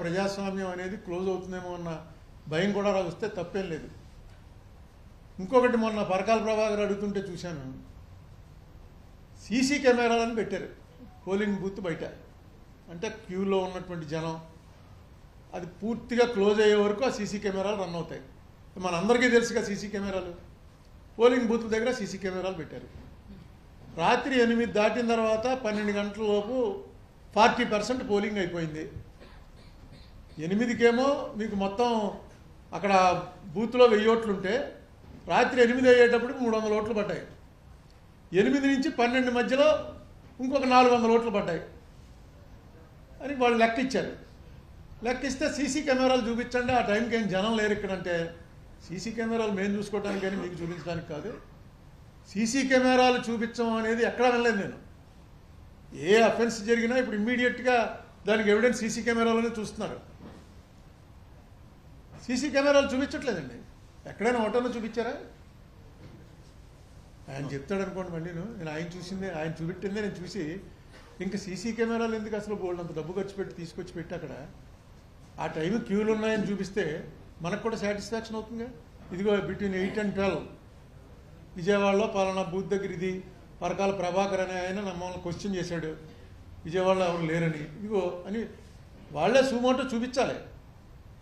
ప్రజాస్వామ్యం అనేది క్లోజ్ అవుతుందేమో అన్న భయం కూడా వస్తే తప్పేం లేదు. ఇంకొకటి మొన్న పరకాల ప్రభాకర్ అడుగుతుంటే చూశాను, సీసీ కెమెరాలను పెట్టారు పోలింగ్ బూత్ బయట. అంటే క్యూలో ఉన్నటువంటి జనం అది పూర్తిగా క్లోజ్ అయ్యే వరకు ఆ సీసీ కెమెరాలు రన్ అవుతాయి. మనందరికీ తెలుసుగా సీసీ కెమెరాలు. పోలింగ్ బూత్ దగ్గర సీసీ కెమెరాలు పెట్టారు. రాత్రి 8 దాటిన తర్వాత 12 గంటల లోపు 40% పోలింగ్ అయిపోయింది. 8కేమో మీకు మొత్తం అక్కడ బూత్లో 1000 ఓట్లు ఉంటే రాత్రి 8 అయ్యేటప్పుడు 300 ఓట్లు పడ్డాయి. 8 నుంచి 12 మధ్యలో ఇంకొక 400 ఓట్లు పడ్డాయి అని వాళ్ళు లెక్క ఇచ్చారు. లెక్కిస్తే సీసీ కెమెరాలు చూపించండి, ఆ టైంకి ఏం జనం లేరు ఇక్కడంటే, సీసీ కెమెరాలు మేము చూసుకోవడానికి కానీ మీకు చూపించడానికి కాదు. సీసీ కెమెరాలు చూపించడం అనేది ఎక్కడా వినలేదు నేను. ఏ అఫెన్స్ జరిగినా ఇప్పుడు ఇమ్మీడియట్గా దానికి ఎవిడెన్స్ సీసీ కెమెరాలోనే చూస్తున్నారు. సీసీ కెమెరాలు చూపించట్లేదండి. ఎక్కడైనా హోటల్లో చూపించారా? ఆయన చెప్తాడు అనుకోండి, మళ్ళీ నేను ఆయన చూసిందే, ఆయన చూపెట్టిందే నేను చూసి ఇంకా సీసీ కెమెరాలు ఎందుకు అసలు బోల్డ్ అంత డబ్బు ఖర్చు పెట్టి తీసుకొచ్చి పెట్టి అక్కడ ఆ టైం క్యూలు ఉన్నాయని చూపిస్తే మనకు కూడా సాటిస్ఫాక్షన్ అవుతుందిగా. ఇదిగో బిట్వీన్ 8 and 12 విజయవాడలో పలానా బూత్ దగ్గర ఇది పరకాల ప్రభాకర్ అనే ఆయన మమ్మల్ని క్వశ్చన్ చేశాడు, విజయవాడలో ఎవరు లేరని. ఇదిగో అని వాళ్ళే సుమోటో చూపించాలి.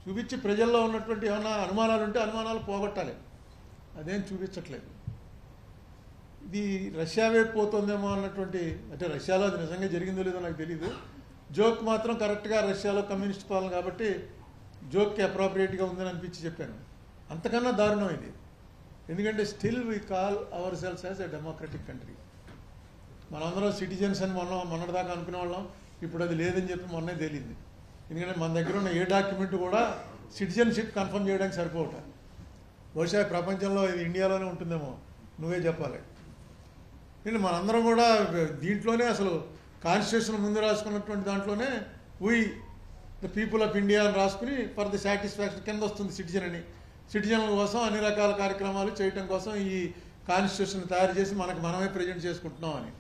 చూపించి ప్రజల్లో ఉన్నటువంటి ఏమైనా అనుమానాలు ఉంటే అనుమానాలు పోగొట్టాలి. అదేం చూపించట్లేదు. ఇది రష్యా వైపు పోతుందేమో అన్నటువంటి, అంటే రష్యాలో అది నిజంగా జరిగిందో లేదో నాకు తెలీదు. జోక్ మాత్రం కరెక్ట్గా రష్యాలో కమ్యూనిస్ట్ పాలన కాబట్టి జోక్కి అప్రాప్రియేట్గా ఉందని అనిపించి చెప్పాను. అంతకన్నా దారుణం ఇది. ఎందుకంటే still we call our selves as a democratic country. మనందరం సిటిజన్స్ అని మొన్నటిదాకా అనుకునే వాళ్ళం. ఇప్పుడు అది లేదని చెప్పి మొన్నే తేలింది. ఎందుకంటే మన దగ్గర ఉన్న ఏ డాక్యుమెంట్ కూడా సిటిజన్షిప్ కన్ఫర్మ్ చేయడానికి సరిపోవట. బహుశా ప్రపంచంలో ఇది ఇండియాలోనే ఉంటుందేమో, నువ్వే చెప్పాలి. నేను మనందరం కూడా దీంట్లోనే అసలు కాన్స్టిట్యూషన్ ముందు రాసుకున్నటువంటి దాంట్లోనే we the people of India అని రాసుకుని ఫర్ ది సాటిస్ఫాక్షన్ కింద వస్తుంది సిటిజన్ అని. సిటిజన్ల కోసం అన్ని రకాల కార్యక్రమాలు చేయటం కోసం ఈ కాన్స్టిట్యూషన్ తయారు చేసి మనమే ప్రజెంట్ చేసుకుంటున్నాం అని.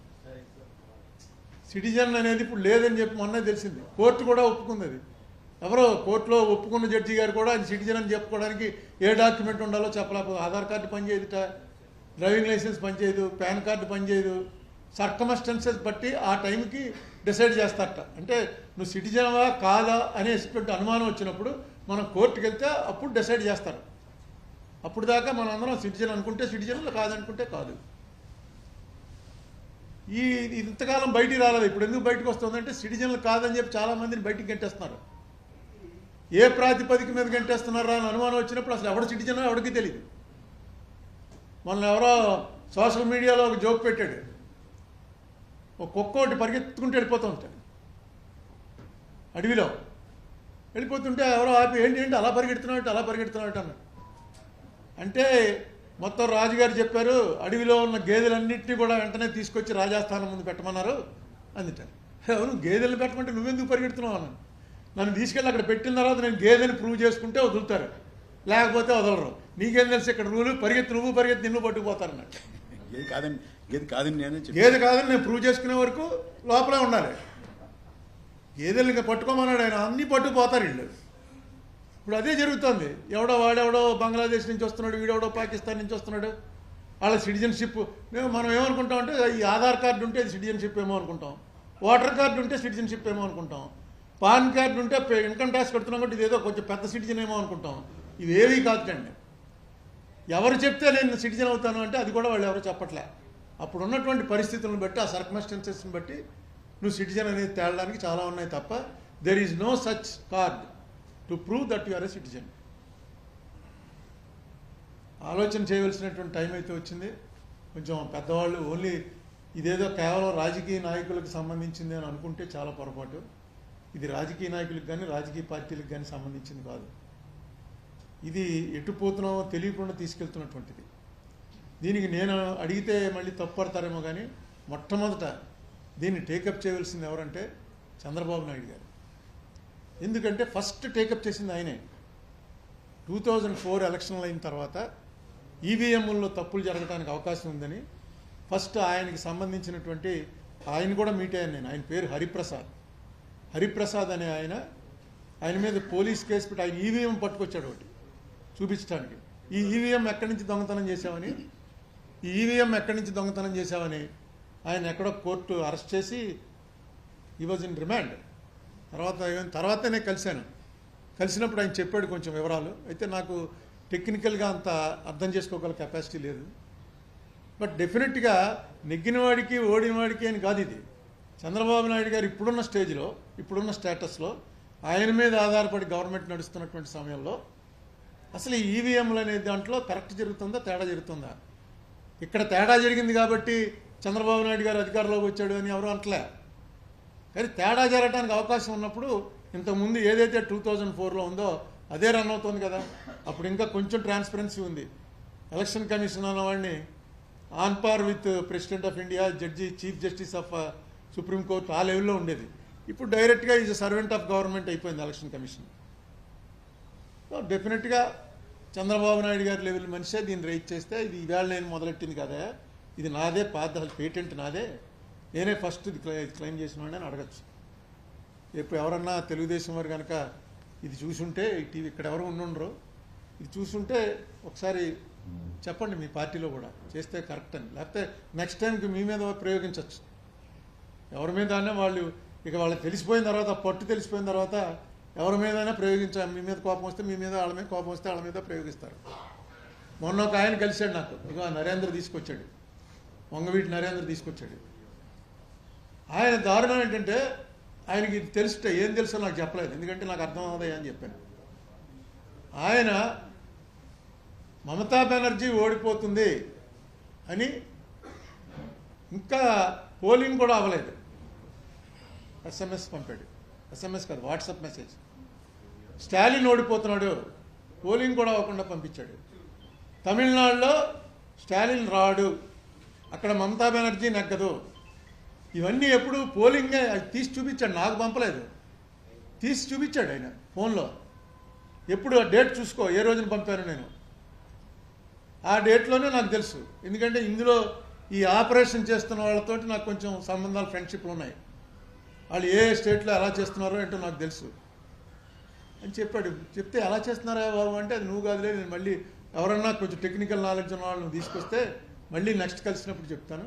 సిటిజన్ అనేది ఇప్పుడు లేదని చెప్పి మొన్నే తెలిసింది. కోర్టు కూడా ఒప్పుకుంది. అది ఎవరో కోర్టులో ఒప్పుకున్న జడ్జి గారు కూడా ఆయన సిటిజన్ అని చెప్పుకోవడానికి ఏ డాక్యుమెంట్ ఉండాలో చెప్పలేకపోతే, ఆధార్ కార్డు పనిచేయదుట, డ్రైవింగ్ లైసెన్స్ పనిచేయదు, పాన్ కార్డు పనిచేయదు. సర్కమస్టెన్సెస్ బట్టి ఆ టైంకి డిసైడ్ చేస్తారట. అంటే నువ్వు సిటిజన్వా కాదా అనేటువంటి అనుమానం వచ్చినప్పుడు మనం కోర్టుకు వెళ్తే అప్పుడు డిసైడ్ చేస్తారు. అప్పుడు దాకా మనం అందరం సిటిజన్ అనుకుంటే సిటిజన్, కాదనుకుంటే కాదు. ఈ ఇంతకాలం బయటికి రాలేదు. ఇప్పుడు ఎందుకు బయటకు వస్తుందంటే సిటిజన్లు కాదని చెప్పి చాలామందిని బయటికి గంటేస్తున్నారు. ఏ ప్రాతిపదిక మీద గంటేస్తున్నారా అని అనుమానం వచ్చినప్పుడు అసలు ఎవడు సిటిజనో ఎవరికి తెలియదు. మొన్న ఎవరో సోషల్ మీడియాలో ఒక జోక్ పెట్టాడు, ఒక కుక్క ఒకటి పరిగెత్తుకుంటూ వెళ్ళిపోతూ ఉంటాడు అడవిలో. వెళ్ళిపోతుంటే ఎవరో ఆపి ఏంటి అలా పరిగెడుతున్నాడు అన్నాడు. అంటే మొత్తం రాజుగారు చెప్పారు, అడవిలో ఉన్న గేదెలన్నింటినీ కూడా వెంటనే తీసుకొచ్చి రాజాస్థానం ముందు పెట్టమన్నారు అందుతారు. అవును, గేదెలను పెట్టమంటే నువ్వెందుకు పరిగెడుతున్నావు అన్నాను. నన్ను తీసుకెళ్ళి అక్కడ పెట్టిన తర్వాత నేను గేదెని ప్రూవ్ చేసుకుంటే వదులుతారు, లేకపోతే వదలరు. నీకేం తెలిసి ఇక్కడ రూలు, నువ్వు పరిగెత్తి నిన్ను పట్టుకుపోతారన్నాడు. గేదె కాదని నేను ప్రూవ్ చేసుకునే వరకు లోపలే ఉండాలి. గేదెలు ఇంకా పట్టుకోమన్నాడు ఆయన, అన్నీ పట్టుకుపోతారు వీళ్ళు. ఇప్పుడు అదే జరుగుతుంది. వాడెవడో బంగ్లాదేశ్ నుంచి వస్తున్నాడు, వీడెవడో పాకిస్తాన్ నుంచి వస్తున్నాడు. వాళ్ళ సిటిజన్షిప్ మనం ఏమనుకుంటాం అంటే ఈ ఆధార్ కార్డు ఉంటే అది సిటిజన్షిప్ ఏమో అనుకుంటాం, ఓటర్ కార్డు ఉంటే సిటిజన్షిప్ ఏమో అనుకుంటాం, పాన్ కార్డు ఉంటే ఇన్కమ్ ట్యాక్స్ కడుతున్నాం కాబట్టి ఇదేదో కొంచెం పెద్ద సిటిజన్ ఏమో అనుకుంటాం. ఇవేవీ కాదుటండి. ఎవరు చెప్తే నేను సిటిజన్ అవుతాను అంటే అది కూడా వాళ్ళు ఎవరు చెప్పట్లే. అప్పుడు ఉన్నటువంటి పరిస్థితులను బట్టి, ఆ సర్కమ్స్టెన్సెస్ని బట్టి నువ్వు సిటిజన్ అనేది తేలడానికి చాలా ఉన్నాయి తప్ప there is no such card to prove that you are a citizen. ఆలోచన చేయవలసినటువంటి టైం అయితే వచ్చింది. కొంచెం పెద్దవాళ్ళు ఓన్లీ ఇదేదో కేవలం రాజకీయ నాయకులకు సంబంధించింది అని అనుకుంటే చాలా పొరపాటు. ఇది రాజకీయ నాయకులకు కానీ రాజకీయ పార్టీలకు కానీ సంబంధించింది కాదు. ఇది ఎటు పోతున్నామో తెలియకుండా తీసుకెళ్తున్నటువంటిది. దీనికి నేను అడిగితే మళ్ళీ తప్పుపడతారేమో కానీ మొట్టమొదట దీన్ని టేకప్ చేయవలసింది ఎవరంటే చంద్రబాబు నాయుడు గారు. ఎందుకంటే ఫస్ట్ టేకప్ చేసింది ఆయనే. 2004 ఎలక్షన్లు అయిన తర్వాత ఈవీఎంల్లో తప్పులు జరగడానికి అవకాశం ఉందని ఫస్ట్ ఆయనకి సంబంధించినటువంటి, ఆయన కూడా మీట్ అయ్యాను నేను, ఆయన పేరు హరిప్రసాద్ అనే ఆయన ఆయన మీద పోలీస్ కేసు పెట్టి ఆయన ఈవీఎం పట్టుకొచ్చాడు ఒకటి చూపించడానికి. ఈ ఈవీఎం ఎక్కడి నుంచి దొంగతనం చేశామని, ఈ ఈవీఎం ఎక్కడి నుంచి దొంగతనం చేశామని ఆయన ఎక్కడో కోర్టు అరెస్ట్ చేసి ఈ వాజ్ ఇన్ రిమాండ్. తర్వాతనే కలిసినప్పుడు ఆయన చెప్పాడు కొంచెం వివరాలు. అయితే నాకు టెక్నికల్గా అంత అర్థం చేసుకోగల కెపాసిటీ లేదు. బట్ డెఫినెట్గా నెగ్గినవాడికి ఓడినవాడికి అని కాదు ఇది. చంద్రబాబు నాయుడు గారు ఇప్పుడున్న స్టేజ్లో, ఇప్పుడున్న స్టేటస్లో ఆయన మీద ఆధారపడి గవర్నమెంట్ నడుస్తున్నటువంటి సమయంలో అసలు ఈ ఈవీఎంలు అనే దాంట్లో కరెక్ట్ జరుగుతుందా, తేడా జరుగుతుందా? ఇక్కడ తేడా జరిగింది కాబట్టి చంద్రబాబు నాయుడు గారు అధికారంలోకి వచ్చాడు అని ఎవరు అంటలే. కానీ తేడా జరగడానికి అవకాశం ఉన్నప్పుడు ఇంతకుముందు ఏదైతే 2004లో ఉందో అదే రన్ అవుతుంది కదా. అప్పుడు ఇంకా కొంచెం ట్రాన్స్పరెన్సీ ఉంది. ఎలక్షన్ కమిషన్ అన్నవాడిని on par with president of India, judge, chief justice of supreme court ఆ లెవెల్లో ఉండేది. ఇప్పుడు డైరెక్ట్గా ఈజ్ సర్వెంట్ ఆఫ్ గవర్నమెంట్ అయిపోయింది ఎలక్షన్ కమిషన్. సో డెఫినెట్గా చంద్రబాబు నాయుడు గారి లెవెల్ మనిషే దీన్ని రైట్ చేస్తే ఇది ఈవేళ నేను మొదలెట్టింది కదా, ఇది నాదే, అసలు పేటెంట్ నాదే, నేనే ఫస్ట్ ఇది క్లెయిమ్ చేసిన వాడిని అని అడగచ్చు. ఇప్పుడు ఎవరన్నా తెలుగుదేశం వారు కనుక ఇది చూసుంటే, ఈ టీవీ ఇక్కడ ఎవరు ఉండుండరు, ఇది చూసుంటే ఒకసారి చెప్పండి మీ పార్టీలో కూడా చేస్తే కరెక్ట్ అని. లేకపోతే నెక్స్ట్ టైంకి మీ మీద ప్రయోగించవచ్చు. ఎవరి మీద అయినా వాళ్ళు ఇక వాళ్ళకి తెలిసిపోయిన తర్వాత, పట్టు తెలిసిపోయిన తర్వాత ఎవరి మీదైనా ప్రయోగించాలి. మీ మీద కోపం వస్తే మీ మీద, వాళ్ళ మీద కోపం వస్తే వాళ్ళ మీద ప్రయోగిస్తారు. మొన్న ఒక ఆయన కలిశాడు నాకు, ఇక నరేంద్ర తీసుకొచ్చాడు, వంగవీటి నరేంద్ర తీసుకొచ్చాడు. ఆయన దారుణం ఏంటంటే ఆయనకి తెలుసుట ఏం తెలుసో నాకు చెప్పలేదు, ఎందుకంటే నాకు అర్థం అవుతాయి అని చెప్పాను. ఆయన మమతా బెనర్జీ ఓడిపోతుంది అని ఇంకా పోలింగ్ కూడా అవ్వలేదు, ఎస్ఎంఎస్ పంపాడు. ఎస్ఎంఎస్ కాదు, వాట్సాప్ మెసేజ్. స్టాలిన్ ఓడిపోతున్నాడు, పోలింగ్ కూడా అవ్వకుండా పంపించాడు. తమిళనాడులో స్టాలిన్ రాడు, అక్కడ మమతా బెనర్జీ నెగ్గదు. ఇవన్నీ ఎప్పుడు పోలింగే తీసి చూపించాడు, నాకు పంపలేదు, తీసి చూపించాడు ఆయన ఫోన్లో. ఎప్పుడు ఆ డేట్ చూసుకో, ఏ రోజున పంపాను నేను, ఆ డేట్లోనే నాకు తెలుసు. ఎందుకంటే ఇందులో ఈ ఆపరేషన్ చేస్తున్న వాళ్ళతోటి నాకు కొంచెం సంబంధాలు, ఫ్రెండ్షిప్లు ఉన్నాయి. వాళ్ళు ఏ స్టేట్లో ఎలా చేస్తున్నారో ఏంటో నాకు తెలుసు అని చెప్పాడు. చెప్తే ఎలా చేస్తున్నారా బాబు అంటే, అది నువ్వు కాదులే, నేను మళ్ళీ ఎవరన్నా కొంచెం టెక్నికల్ నాలెడ్జ్ ఉన్న వాళ్ళని తీసుకొస్తే మళ్ళీ నెక్స్ట్ కలిసినప్పుడు చెప్తాను.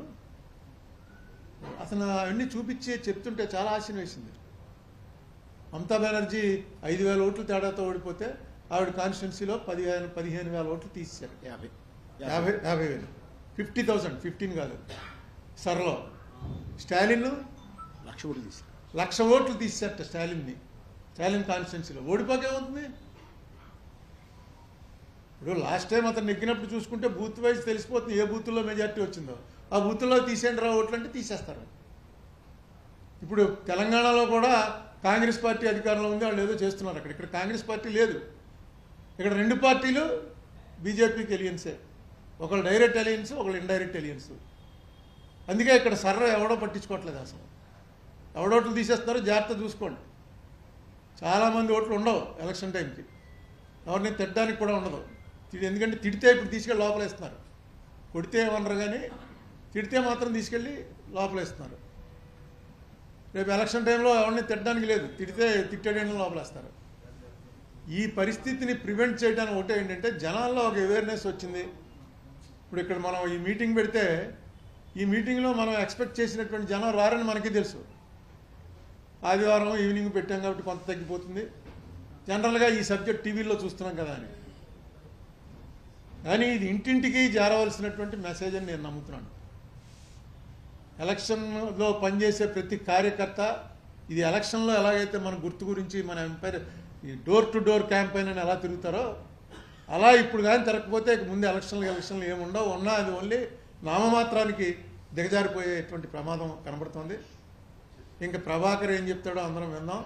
అసలు అవన్నీ చూపించి చెప్తుంటే చాలా ఆశయం వేసింది. మమతా బెనర్జీ 5,000 ఓట్లు తేడాతో ఓడిపోతే ఆవిడ కాన్స్టిట్యున్సీలో 15,000 ఓట్లు తీసేశారు. 50,000 50,000, 15 కాదు. సర్లో స్టాలిన్ 1,00,000 ఓట్లు తీశారు, 1,00,000 ఓట్లు తీసేట స్టాలిన్ని. స్టాలిన్ కాన్స్టిట్యున్సీలో ఓడిపోకేమవుతుంది? ఇప్పుడు లాస్ట్ టైం అతను నెగ్గినప్పుడు చూసుకుంటే బూత్ వైజ్ తెలిసిపోతుంది ఏ బూత్లో మెజార్టీ వచ్చిందో. ఆ బూత్లో తీసేయండి రా ఓట్లు అంటే తీసేస్తారు. ఇప్పుడు తెలంగాణలో కూడా కాంగ్రెస్ పార్టీ అధికారంలో ఉంది, వాళ్ళు ఏదో చేస్తున్నారు అక్కడ. ఇక్కడ కాంగ్రెస్ పార్టీ లేదు, ఇక్కడ 2 పార్టీలు బీజేపీకి ఎలియన్సే. ఒకళ్ళు డైరెక్ట్ ఎలియన్స్, ఒకళ్ళు ఇండైరెక్ట్ ఎలియన్స్. అందుకే ఇక్కడ సర్ర ఎవడో పట్టించుకోవట్లేదు. అసలు ఎవడోట్లు తీసేస్తారో జాగ్రత్త చూసుకోండి. చాలామంది ఓట్లు ఉండవు ఎలక్షన్ టైంకి, ఎవరిని తిట్టడానికి కూడా ఉండదు. ఎందుకంటే తిడితే ఇప్పుడు తీసుకెళ్ళి లోపలేస్తున్నారు. కొడితే ఏమన్నారు కానీ తిడితే మాత్రం తీసుకెళ్ళి లోపలేస్తున్నారు. రేపు ఎలక్షన్ టైంలో ఎవరిని తిట్టడానికి లేదు, తిడితే తిట్టేయడానికి లోపలేస్తారు. ఈ పరిస్థితిని ప్రివెంట్ చేయడానికి ఒకటే ఏంటంటే జనాల్లో ఒక అవేర్నెస్ వచ్చింది. ఇప్పుడు ఇక్కడ మనం ఈ మీటింగ్ పెడితే ఈ మీటింగ్లో మనం ఎక్స్పెక్ట్ చేసినటువంటి జనం రారని మనకి తెలుసు. ఆదివారం ఈవినింగ్ పెట్టాం కాబట్టి కొంత తగ్గిపోతుంది. జనరల్గా ఈ సబ్జెక్ట్ టీవీలో చూస్తున్నాం కదా అని. కానీ ఇది ఇంటింటికి చేరవలసినటువంటి మెసేజ్ అని నేను నమ్ముతున్నాను. ఎలక్షన్లో పనిచేసే ప్రతి కార్యకర్త ఇది ఎలక్షన్లో ఎలాగైతే మన గుర్తు గురించి, మన ఎంపైర్ ఈ డోర్ టు డోర్ క్యాంపెయిన్ అని ఎలా తిరుగుతారో అలా ఇప్పుడు కానీ తిరగకపోతే ముందు ఎలక్షన్లు ఏముండవు. ఉన్నా అది ఓన్లీ నామమాత్రానికి దిగజారిపోయేటువంటి ప్రమాదం కనబడుతుంది. ఇంకా ప్రభాకర్ ఏం చెప్తాడో అందరం విందాం.